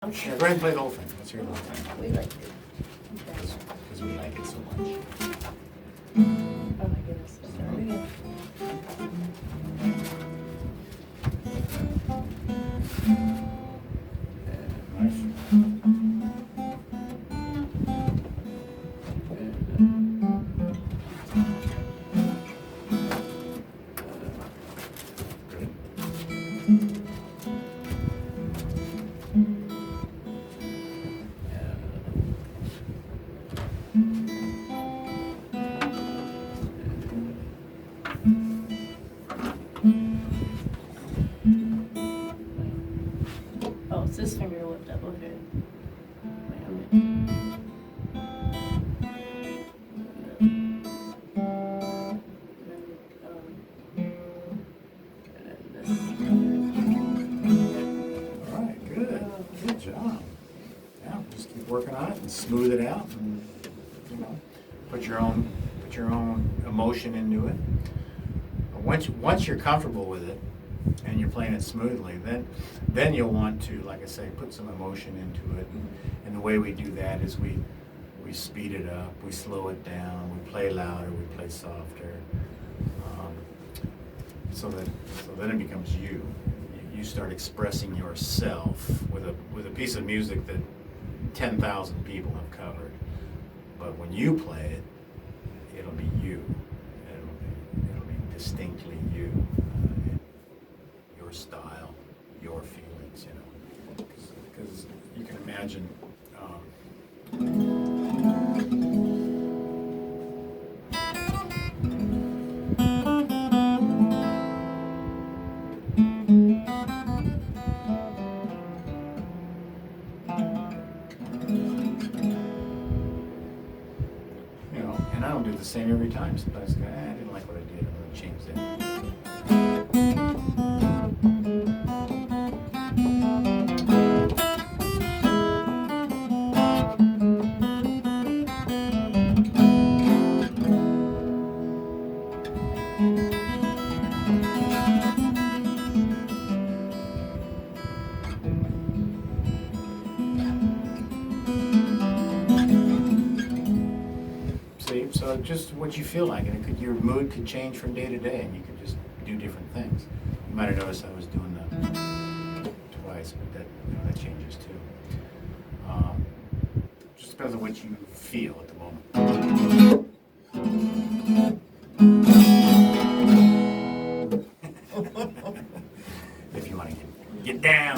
Yeah, go ahead and play the whole thing. Let's hear the whole thing. We like it. Okay. Because we like it so much. Oh my goodness. Start again. Nice. Oh, it's this finger lift up. Okay. Wait a minute. All right, good. Good job. Yeah, just keep working on it and smooth it out, and put your own emotion into it. Once you're comfortable with it and you're playing it smoothly, then you'll want to, like I say, put some emotion into it. And the way we do that is we speed it up, we slow it down, we play louder, we play softer, so then it becomes you. You start expressing yourself with a piece of music that 10,000 people have covered. But when you play it, it'll be you. It'll be distinctly you, your style, your feelings. Because you can imagine. And I don't do the same every time. Sometimes I go, I didn't like what I did. I'm going to change that. See, so just what you feel like, and your mood could change from day to day, and you could just do different things. You might have noticed I was doing that twice, but that changes too. Just depends on what you feel at the moment. If you want to get down.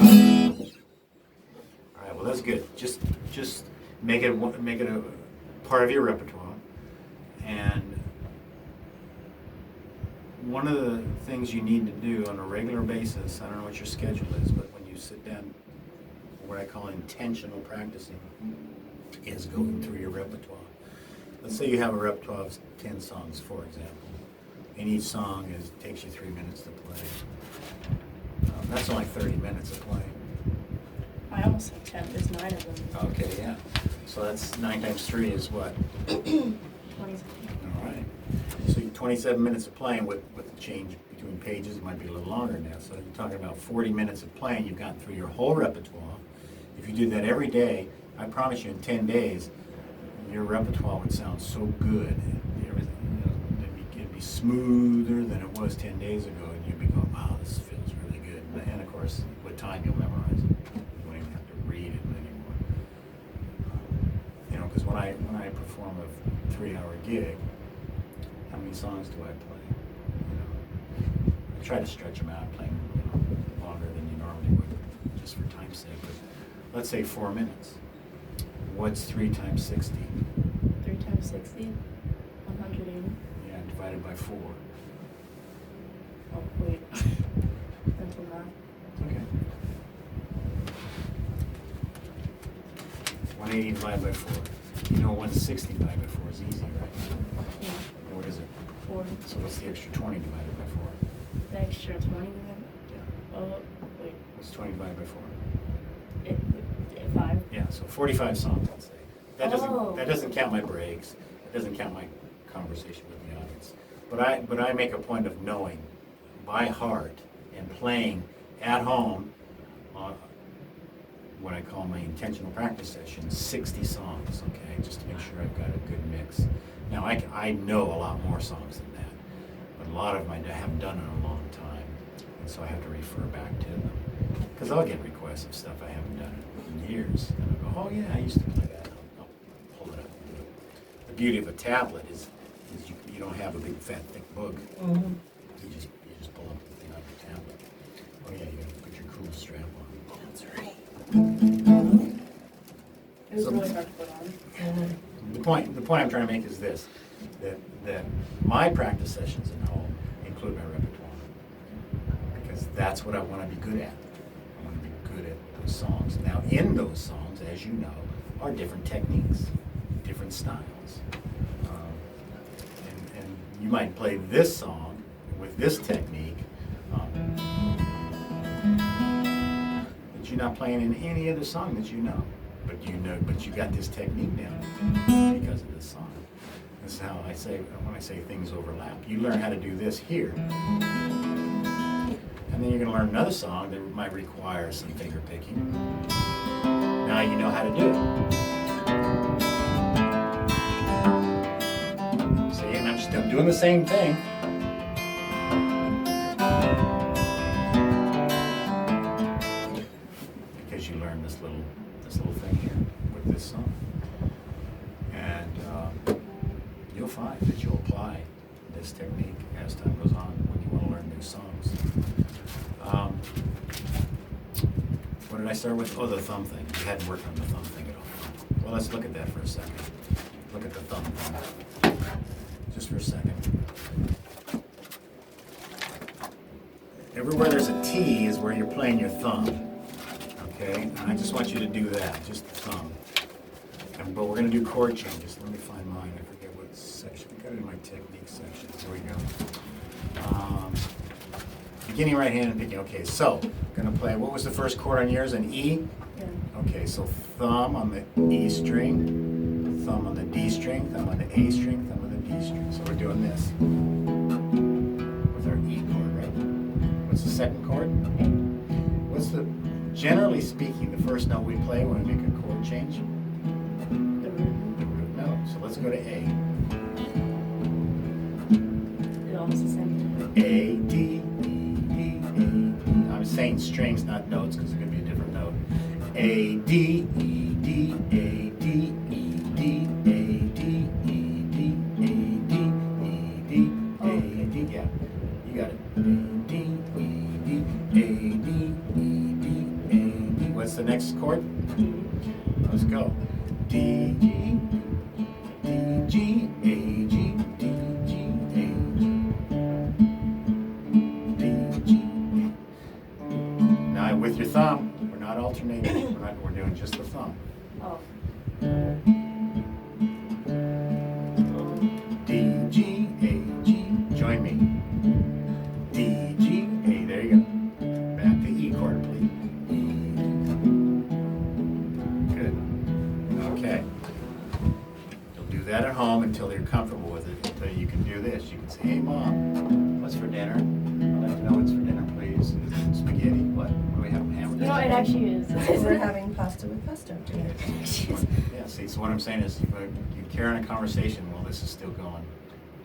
All right, well that's good. Just make it a part of your repertoire. And one of the things you need to do on a regular basis, I don't know what your schedule is, but when you sit down, what I call intentional practicing, is going through your repertoire. Let's say you have a repertoire of 10 songs, for example, and each song takes you 3 minutes to play. That's only 30 minutes of playing. I almost said 10. There's 9 of them. Okay, yeah. So that's 9 times 3 is what? 27. All right. So 27 minutes of playing with the change between pages, it might be a little longer now. So you're talking about 40 minutes of playing. You've gotten through your whole repertoire. If you do that every day, I promise you in 10 days, your repertoire would sound so good. It'd be smoother than it was 10 days ago, and you'd be going, wow, this feels really good. And of course, with time, you'll memorize it. You won't even have to read it anymore. Because when I perform a 3-hour gig, how many songs do I play? I try to stretch them out, playing longer than you normally would, just for time's sake. But let's say 4 minutes. What's 3 times 60? 3 times 60? 180. Yeah, divided by 4. Oh, wait. Mental math. Okay. 180 divided by 4. 160 divided by 4 is easy, right? Yeah. And what is it? 4. So what's the extra 20 divided by 4? The extra 20 again? Yeah. Oh, wait. What's 20 divided by 4? 5. Yeah, so 45 songs, let's say. Oh. That doesn't count my breaks. It doesn't count my conversation with the audience. But I make a point of knowing by heart and playing at home what I call my intentional practice session, 60 songs, okay, just to make sure I've got a good mix. Now, I know a lot more songs than that, but a lot of them I haven't done in a long time, and so I have to refer back to them. Because I'll get requests of stuff I haven't done in years, and I'll go, oh yeah, I used to play that. I'll pull it up and do it. The beauty of a tablet is you don't have a big fat thick book. Mhm. You just pull up the thing on your tablet. Oh yeah, you gotta put your cool strap on. That's right. It was So- really hard to put on. The point I'm trying to make is this, that my practice sessions at home include my repertoire. Because that's what I want to be good at. I want to be good at those songs. Now, in those songs, as you know, are different techniques, different styles. And you might play this song with this technique, but you're not playing in any other song that you know. But you got this technique down because of this song. This is how I say, when I say things overlap. You learn how to do this here, and then you're going to learn another song that might require some finger picking. Now you know how to do it. See, and I'm doing the same thing. Because you learn this little thing here with this song. And you'll find that you'll apply this technique as time goes on when you want to learn new songs. What did I start with? Oh, the thumb thing. You hadn't worked on the thumb thing at all. Well, let's look at that for a second. Look at the thumb thing. Just for a second. Everywhere there's a T is where you're playing your thumb. Okay? And I just want you to do that, just the thumb. But we're going to do chord changes. Let me find mine. I forget what section. I got it in my technique section. Here we go. Beginning right hand and picking. Okay, so going to play. What was the first chord on yours? An E? Yeah. Okay, so thumb on the E string, thumb on the D string, thumb on the A string, thumb on the D string. So we're doing this with our E chord, right? What's the second chord? What's the, generally speaking, the first note we play when we make a chord change? The root. The root note. So let's go to A. It's almost the same. A, D, E, D, A, D. I'm saying strings, not notes, because it could be a different note. A, D, E, D, A, D, E, D, A, D, E, D, A, D, E, D, A, D. Yeah, you got it. A, D, E, D, A, D, E, D, A, D. What's the next chord? G. Let's go. D, G, D, G, A, G, D, G, A, G, D, G. Now with your thumb, we're not alternating. We're doing just the thumb. Oh. D, G, A, G. Join me. D, G, A. There you go. Back to E chord, please. E. Good. Okay. You'll do that at home until you're comfortable with it. Until you can do this. You can say, hey, Mom, what's for dinner? I'd like to know what's for dinner, please. Spaghetti. What? What do we have? Hamburgers? You know, it actually is. We're having pasta with pesto today. Yeah, see, so what I'm saying is you carry on a conversation while this is still going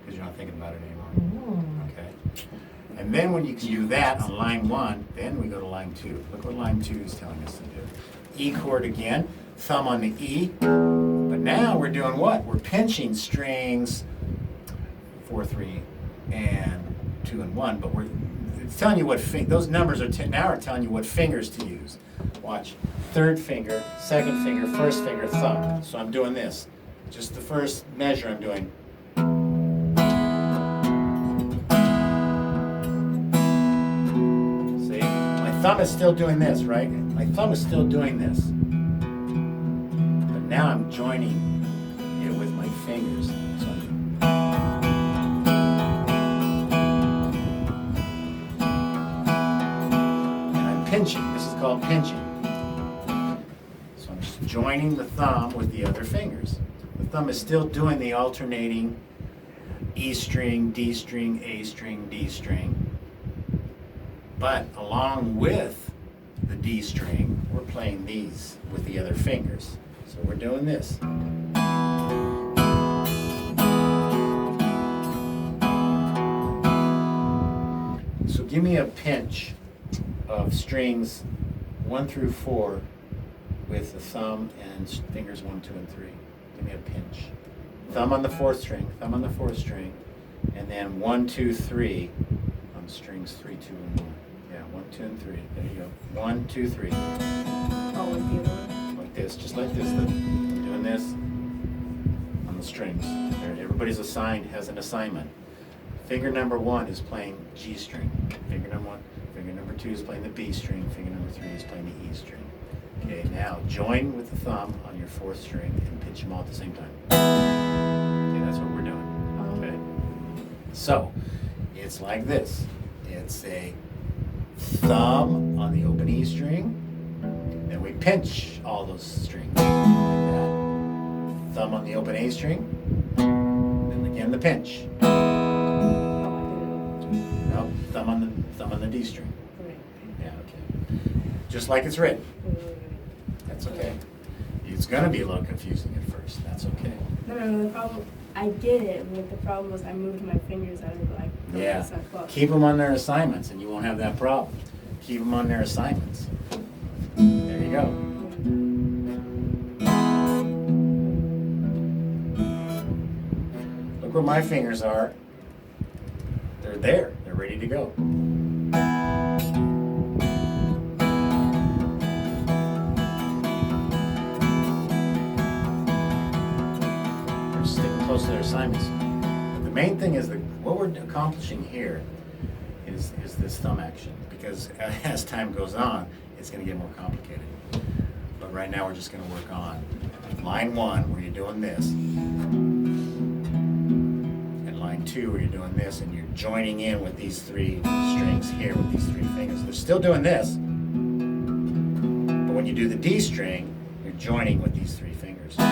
because you're not thinking about it anymore. Okay? And then when you can do that on line 1, then we go to line 2. Look what line 2 is telling us to do. E chord again, thumb on the E. But now we're doing what? We're pinching strings 4, 3, and 2 and 1, but it's telling you what those numbers are now are telling you what fingers to use. Watch. Third finger, second finger, first finger, thumb. So I'm doing this. Just the first measure I'm doing. See? My thumb is still doing this, right? My thumb is still doing this. But now I'm joining it with my fingers. So I'm pinching. This is called pinching. So I'm just joining the thumb with the other fingers. The thumb is still doing the alternating E string, D string, A string, D string. But along with the D string, we're playing these with the other fingers. So we're doing this. So give me a pinch of strings 1 through 4 with the thumb and fingers 1, 2, and 3. Give me a pinch. Thumb on the 4th string, thumb on the 4th string, and then 1, 2, 3 on strings 3, 2, and 1. Yeah, 1, 2, and 3. There you go. 1, 2, 3. Oh, with the other one? Like this, just like this. Doing this on the strings. There, everybody's has an assignment. Finger number 1 is playing G string. Finger number 1. Finger number 2 is playing the B string. Finger number 3 is playing the E string. Okay, now join with the thumb on your 4th string and pinch them all at the same time. Okay, that's what we're doing. Okay. So it's like this. It's a thumb on the open E string. Then we pinch all those strings. Like that. Thumb on the open A string. Then again the pinch. No, thumb on the D string. Yeah, okay. Just like it's written. That's okay. It's gonna be a little confusing at first. That's okay. No, the problem, I did it, but the problem was I moved my fingers out of like the Yeah. clock. Keep them on their assignments and you won't have that problem. Keep them on their assignments. There you go. Look where my fingers are. They're there. They're ready to go. They're sticking close to their assignments. But the main thing is that what we're accomplishing here is this thumb action, because as time goes on, it's going to get more complicated. But right now we're just going to work on line 1 where you're doing this, and line 2 where you're doing this, and you're joining in with these 3 strings here with these 3 fingers. They're still doing this, but when you do the D string, you're joining with these 3 fingers. So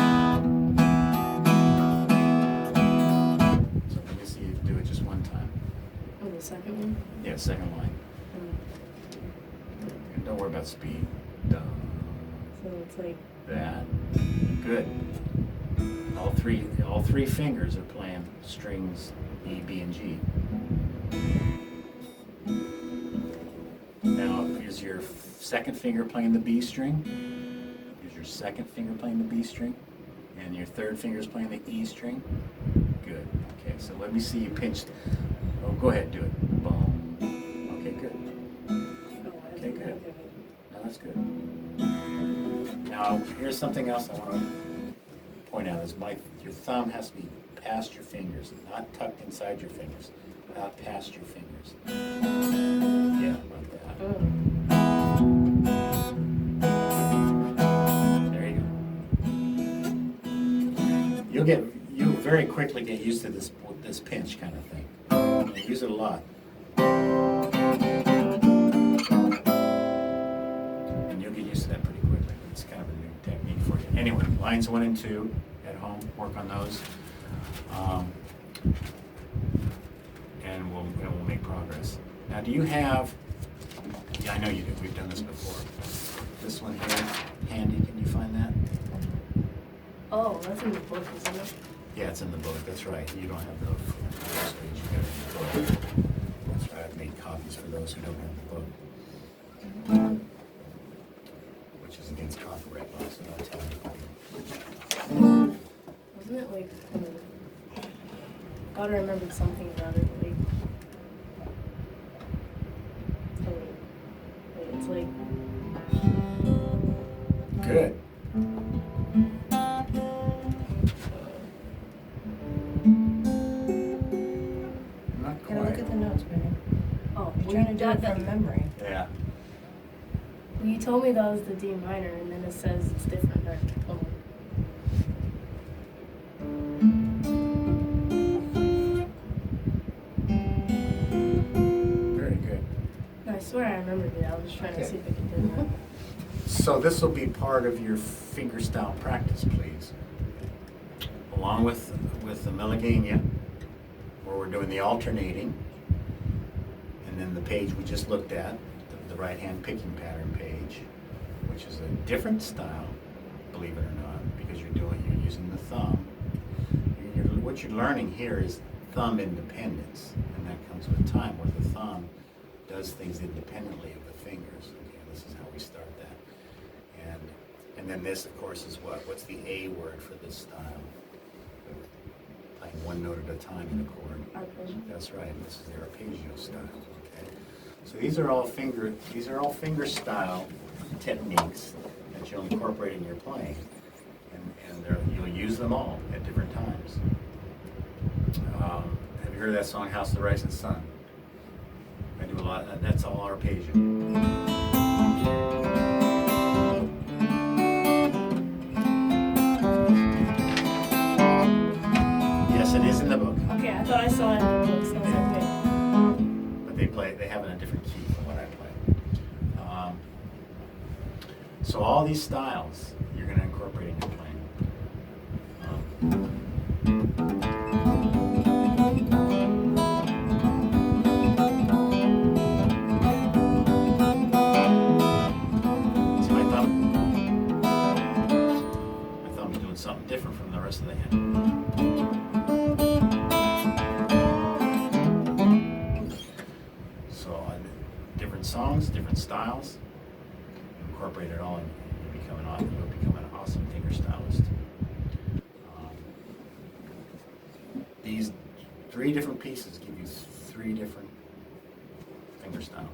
let me see you do it just one time. Oh, the second one? Yeah, second line. And don't worry about speed. Dun. So it's like That. Good. All three fingers are playing strings E, B, and G. Now, is your second finger playing the B string? Is your second finger playing the B string? And your third finger is playing the E string? Good. Okay, so let me see you pinch. Oh, go ahead, do it. Boom. Okay, good. Okay, good. No, that's good. Now, here's something else I want to point out: is your thumb has to be past your fingers, not tucked inside your fingers, not past your fingers. Yeah, like that. There you go. You'll very quickly get used to this pinch kind of thing. You use it a lot. And you'll get used to that pretty quickly. It's kind of a new technique for you. Anyway, lines 1 and 2 at home, work on those. And we'll make progress. Now, do you have, yeah, I know you do, we've done this before. This one here, handy, can you find that? oh, that's in the book, isn't it? Yeah, it's in the book, that's right. You don't have the first page, you got it in the book. That's right, I've made copies for those who don't have the book. Which is against copyright law, so don't tell anybody. Wasn't it like, I thought I remembered something about it, like, wait, it's like, Good. Not Gotta look quite. at the notes, Barry. oh, You're trying to do it from memory. Yeah. You told me that was the D minor, and then it says it's different. Right? Oh. Very good. No, I swear I remembered it. I was just trying to Okay. see if I could do that. So this will be part of your fingerstyle practice, please. Along with the Milligania, where we're doing the alternating, and then the page we just looked at, the right hand picking pattern page, which is a different style, believe it or not, because you're using the thumb. What you're learning here is thumb independence, and that comes with time, where the thumb does things independently of the fingers. Okay, this is how we start that. And then this, of course, is what? What's the A word for this style? Playing one note at a time in a chord. Arpeggio. That's right. This is the arpeggio style. Okay. So these are all finger style techniques that you'll incorporate in your playing, and you'll use them all at different times. Have you heard that song, House of the Rising Sun? I do a lot. That's all arpeggio. Yes, it is in the book. Okay, I thought I saw it in the book, so it's okay. But they have it in a different key from what I play. So all these styles you're going to incorporate in your playing. See my thumb? My thumb's doing something different from the rest of the hand. Different songs, different styles, incorporate it all, and you'll become an awesome fingerstylist. These 3 different pieces give you 3 different fingerstyle.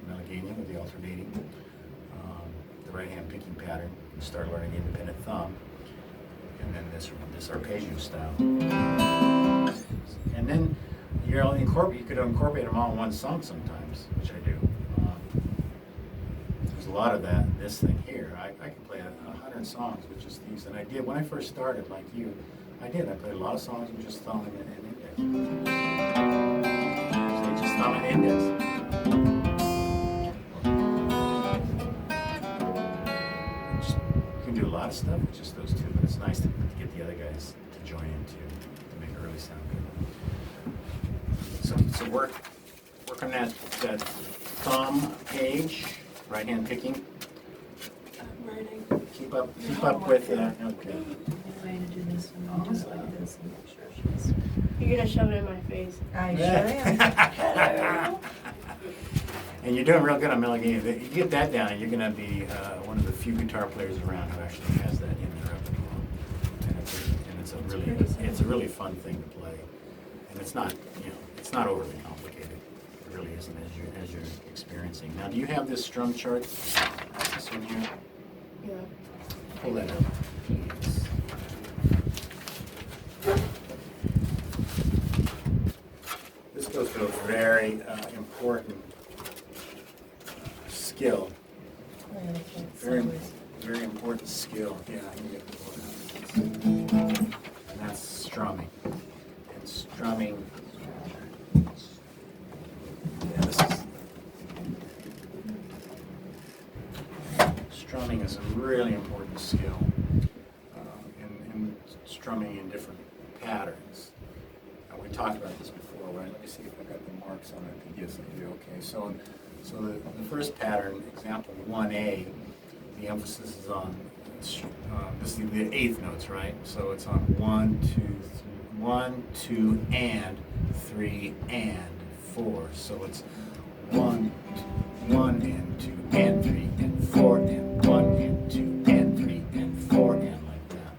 Melagania with the alternating, the right hand picking pattern, you start learning the independent thumb, and then this arpeggio style. And then you could incorporate them all in one song sometimes, which I do. There's a lot of this thing here. I can play 100 songs with just these, and I did when I first started, like you. I played a lot of songs with just thumb and index. So just thumb and index. You can do a lot of stuff with just those 2, but it's nice to get the other guys to join in to make it really sound good. So work on that thumb page, right hand picking. I'm learning. Keep up with. Okay. I'm going to do this one just like this and make sure she's. You're gonna shove it in my face. I sure am. And you're doing real good on Melagania. You get that down, and you're going to be one of the few guitar players around who actually has that in their repertoire. And it's a really fun thing to play. And it's not overly complicated. It really isn't as you're experiencing. Now, do you have this strum chart? This one here. Yeah. Pull that up, please. This goes to a very important skill. Very important skill. Yeah, I can get the one out. And that's strumming. And strumming. Strumming is a really important skill. And strumming in different patterns. We talked about this before, right? Let me see if I got the marks on it. Yes, I do. Okay, so the first pattern, example 1A, the emphasis is on this is the 8th notes, right? So it's on 1, 2, 3, 1, 2, and 3, and 4. So it's 1, 1 and 2 and 3 and 4 and 1 and 2 and 3 and 4 and like that.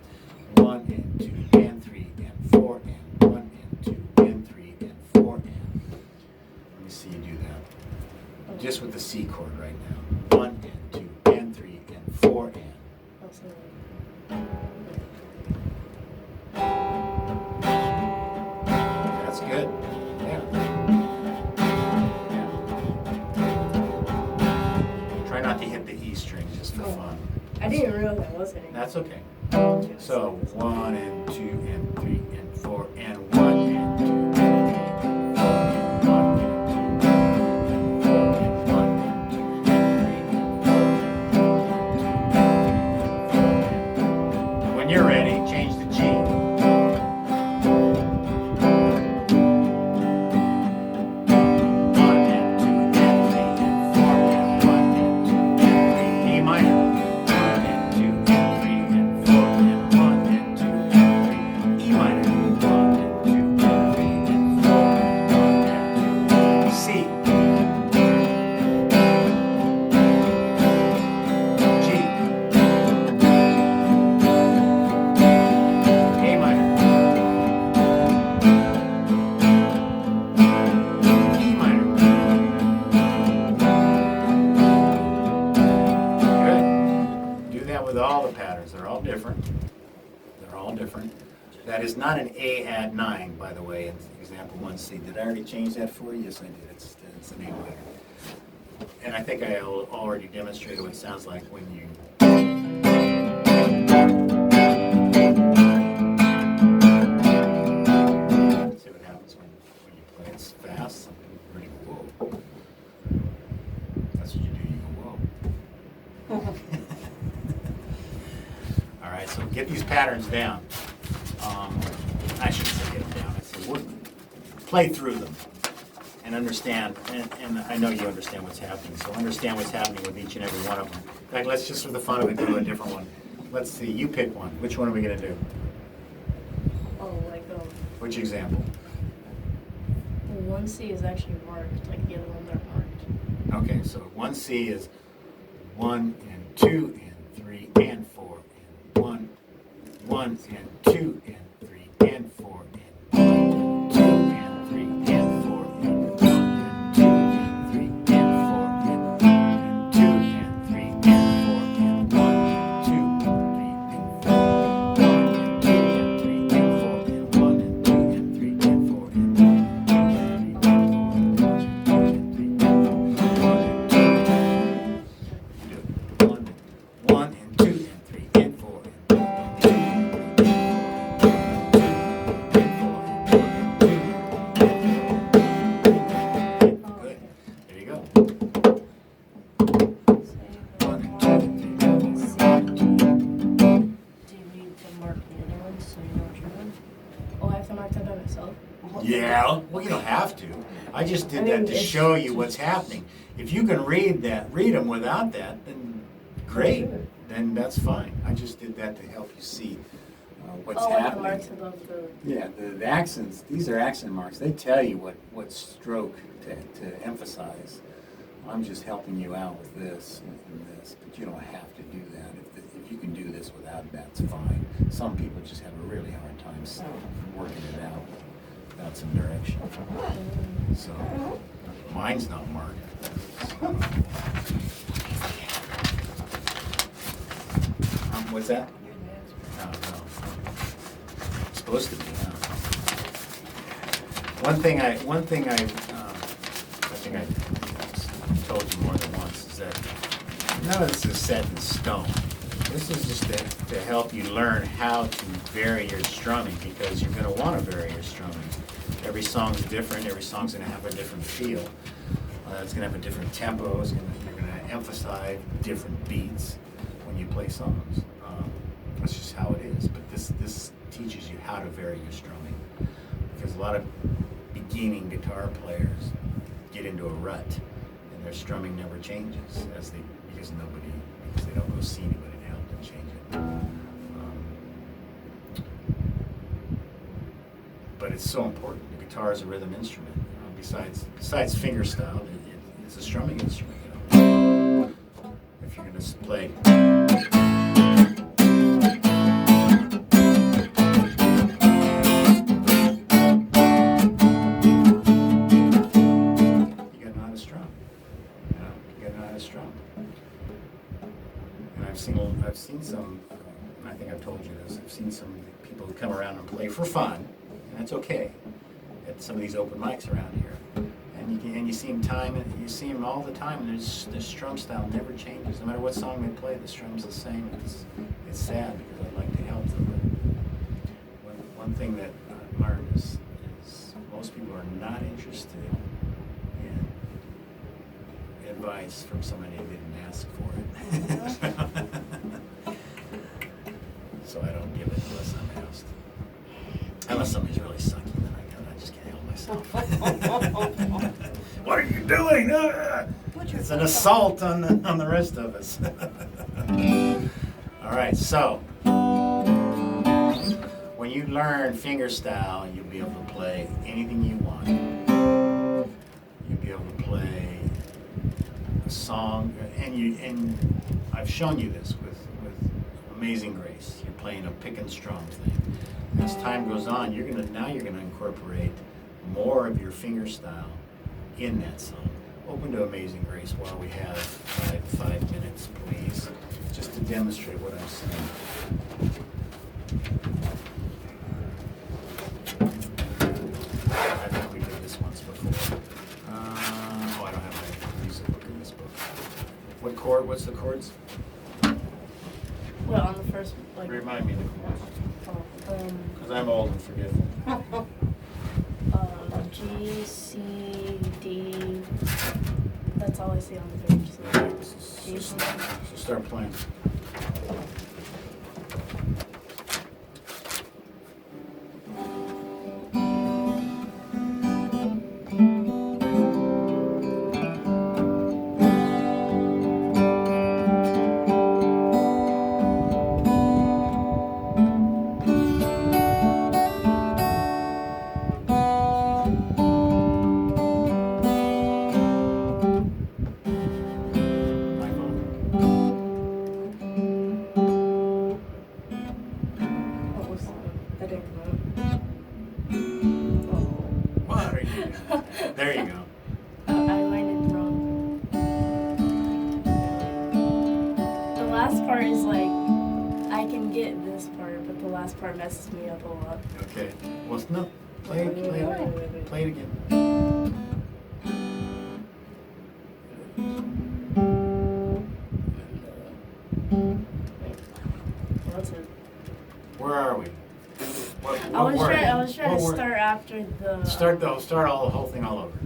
1 and 2 and 3 and 4 and 1 and 2 and 3 and 4 and. Let me see you do that. Just with the C chord right now. 1 and 2 and 3 and 4 and. That's good. Yeah. Try not to hit the E string just for fun. I didn't realize I was hitting. That's okay. So 1 and 2 and 3 and 4 and 1 and 2 and 3 and 4 and 1 and 2 and 4 and 1 and 2 and 3 and 4 and 4. When you're ready, change the G. 1 and 2 and 3 and 4 and 1 and 2 and 3. E minor. patterns. They're all different. They're all different. That is not an A add 9, by the way, in example 1C. Did I already change that for you? Yes, I did. It's an A pattern. And I think I already demonstrated what it sounds like when you... See what happens when you play it fast? Pretty whoa. That's what you do. You go whoa. All right, so get these patterns down. I shouldn't say get them down. I say play through them and understand. And I know you understand what's happening. So understand what's happening with each and every one of them. In fact, let's just for the fun of it do a different one. Let's see. You pick one. Which one are we going to do? Oh, like Which example? 1C is actually marked, like the other ones are marked. Okay, so 1C is 1 and 2 and 3 and 4 and 1, 1 and 2 and 3 and 4 and 1 and 2 and 3 and 4 and 1 and 2 and 3 and 4 and 1 and 2 and 3 and 4 and 1 and 2 and 3 and 4 and 2 and 3 and 4 and 1 and 2 and 3 and 4 and 1 and 2 and 3 and 4 and 1 and 2 and 3 and 4 1 and 2 and 3 and 4 Good. There you go. 1 and 2 and 3 and 4 Do you need to mark the other ones so you know what you're doing? Oh, I have to mark that by myself? Yeah, well, you don't have to. I just did I that mean, to it's show you just- what's happening. If you can read them without that, then great. Sure. Then that's fine. I just did that to help you see what's Oh, like the happening. marks above the... Yeah, the accents, these are accent marks. They tell you what stroke to emphasize. I'm just helping you out with this and this, but you don't have to do that. If you can do this without that, it's fine. Some people just have a really hard time working it out without some direction. So, mine's not marked. What's that? No. It's supposed to be, huh? One thing I think I told you more than once is that none of this is set in stone. This is just to help you learn how to vary your strumming, because you're going to want to vary your strumming. Every song's different. Every song's going to have a different feel. It's going to have a different tempo. You're going to emphasize different beats when you play songs. That's just how it is. But this teaches you how to vary your strumming, because a lot of beginning guitar players get into a rut and their strumming never changes because they don't go see anybody to help them change it. But it's so important. The guitar is a rhythm instrument. Besides fingerstyle, it's a strumming instrument. If you're going to play. I've seen some, and I think I've told you this, I've seen some people who come around and play for fun, and that's okay, at some of these open mics around here. And you see them all the time, and the strum style never changes. No matter what song they play, the strum's the same. It's sad because I'd like to help them. But one thing that I've learned is most people are not interested in advice from somebody who didn't ask for it. So I don't give it unless I'm asked. Unless somebody's really sucky, then I just can't help myself. What are you doing? It's an assault on the rest of us. All right, so when you learn fingerstyle, you'll be able to play anything you want. You'll be able to play a song, and I've shown you this with Amazing Grace. You're playing a pick and strum thing. As time goes on, you're gonna incorporate more of your fingerstyle in that song. Open to Amazing Grace while we have five minutes, please. just to demonstrate what I'm saying. I think we did this once before. Oh, I don't have my music book in this book. What's the chords? Well, on the first, like. Remind me of the chords, Oh, because I'm old and forgetful. G, C, D. That's all I see on the page. So G. So start playing. What was that? I didn't Oh. There you go. I landed wrong. The last part is like, I can get this part, but the last part messes me up a lot. Okay. Well, no. Play it again. That's it. Where are we? I was trying to What word? start after the. Start the whole thing all over.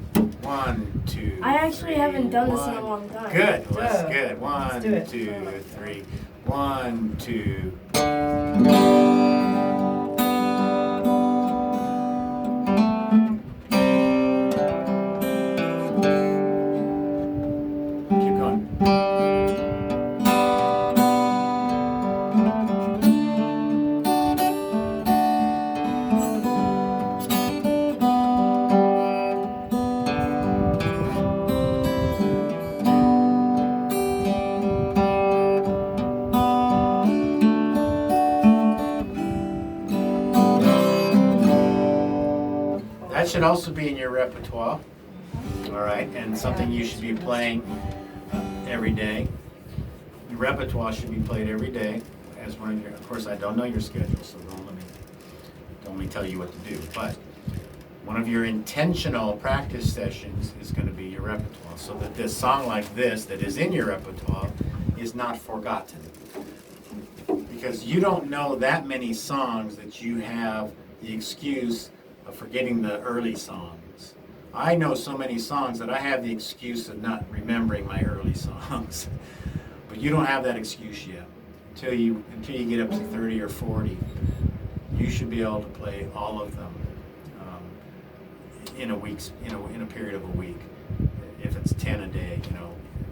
1, 2. I actually 3, haven't done this in a 1. long time. Good. Well, that's Duh. good. 1, Let's do it. 2, 3. 1, 2. Keep going. That should also be in your repertoire. All right, and something you should be playing every day. Your repertoire should be played every day as one of your. Of course, I don't know your schedule, so don't let me tell you what to do. But one of your intentional practice sessions is going to be your repertoire, so that this song like this that is in your repertoire is not forgotten. Because you don't know that many songs that you have the excuse of forgetting the early songs. I know so many songs that I have the excuse of not remembering my early songs. But you don't have that excuse yet. Until you get up to 30 or 40, you should be able to play all of them in a period of a week. If it's 10 a day,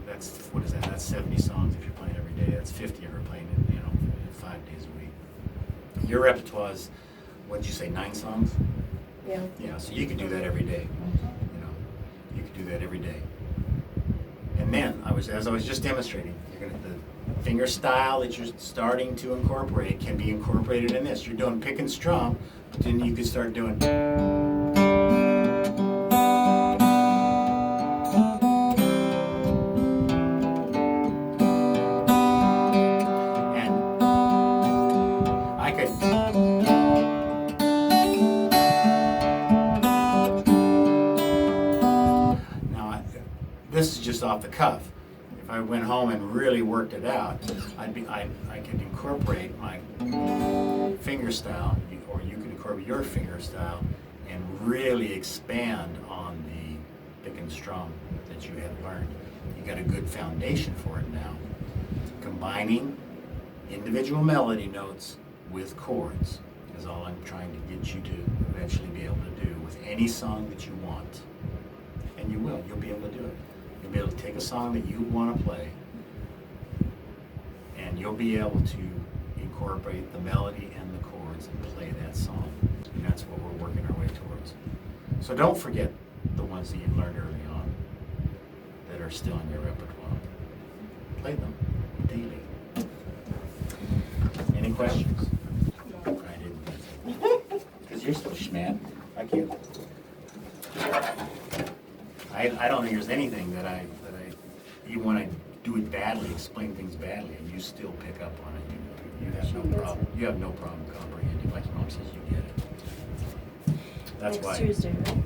that's what is that? That's 70 songs if you're playing every day. That's 50 if you're playing it, 5 days a week. Your repertoire is, what'd you say, 9 songs? Yeah. Yeah, so you can do that every day. You can do that every day. And then, as I was just demonstrating, the finger style that you're starting to incorporate can be incorporated in this. You're doing pick and strum, but then you could start doing. And I could. This is just off the cuff. If I went home and really worked it out, I could incorporate my finger style, or you could incorporate your finger style, and really expand on the pick and strum that you have learned. You got a good foundation for it now. Combining individual melody notes with chords is all I'm trying to get you to eventually be able to do with any song that you want. And you will. You'll be able to do it. You'll be able to take a song that you want to play, and you'll be able to incorporate the melody and the chords and play that song. And that's what we're working our way towards. So don't forget the ones that you learned early on that are still in your repertoire. Play them daily. Any questions? No. I didn't. Because you're so schmad. I can't. I don't think there's anything that I even when I do it badly, explain things badly, and you still pick up on it. You have no She gets problem. You have no problem comprehending. Like your mom says, you get it. That's Next why. Tuesday, right?